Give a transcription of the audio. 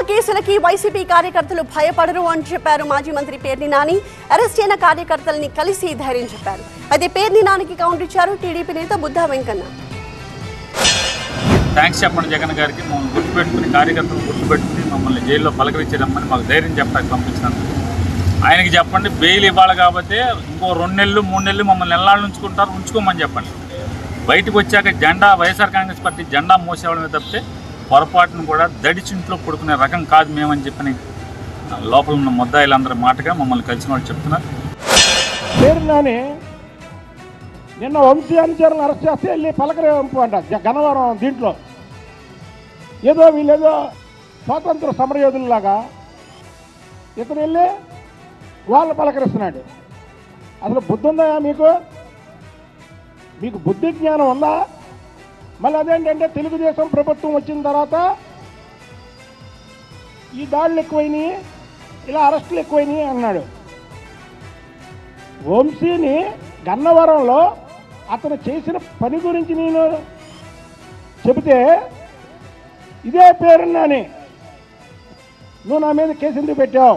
కేసులకి YCP కార్యకర్తలు భయపడరు అని చెప్పారు మాజీ మంత్రి పేర్ని నాని. అరెస్ట్ అయిన కార్యకర్తల్ని కలిసి ధైర్యం చెప్పారు. అయితే పేర్ని నానికి కౌంటర్ ఇచ్చారు టీడీపీ నేత బుద్ధా వెంకన్న. థ్యాంక్స్ చెప్పండి జగన్ గారికి, మమ్మల్ని గుర్తుపెట్టుకుని కార్యకర్తలు గుర్తుపెట్టుకుని మమ్మల్ని జైల్లో పలకరించడమని మాకు ధైర్యం చెప్పడానికి పంపించినందుకు ఆయనకి చెప్పండి. బెయిల్ ఇవ్వాలి కాబట్టి ఇంకో 2 నెలలు 3 నెలలు మమ్మల్ని ఎన్నాళ్ళు ఉంచుకుంటారు, ఉంచుకోమని చెప్పండి. బయటకు వచ్చాక జెండా వైఎస్ఆర్ కాంగ్రెస్ పార్టీ జెండా మోసేవాళ్ళని తప్పితే పొరపాటును కూడా దడిచింట్లో పడుకునే రకం కాదు మేమని చెప్పని లోపల ఉన్న ముద్దాయిలందరి మాటగా మమ్మల్ని కలిసిన వాళ్ళు చెప్తున్నారు. పేరునాని నిన్న వంశీ అనుచరులను అరెస్ట్ చేస్తే వెళ్ళి పలకరింపు అంట గన్నవరం. దీంట్లో ఏదో వీళ్ళేదో స్వాతంత్ర సమరయోధుల్లాగా ఇతను వెళ్ళి వాళ్ళు పలకరిస్తున్నాడు. అసలు బుద్ధి ఉందా మీకు బుద్ధి జ్ఞానం ఉందా? మళ్ళీ అదేంటంటే తెలుగుదేశం ప్రభుత్వం వచ్చిన తర్వాత ఈ దాడులు ఎక్కువైనాయి, ఇలా అరెస్టులు ఎక్కువైనాయి అన్నాడు. వంశీని గన్నవరంలో అతను చేసిన పని గురించి నేను చెబితే ఇదే పేరున్నాని నువ్వు నా మీద కేసు ఎందుకు పెట్టావు?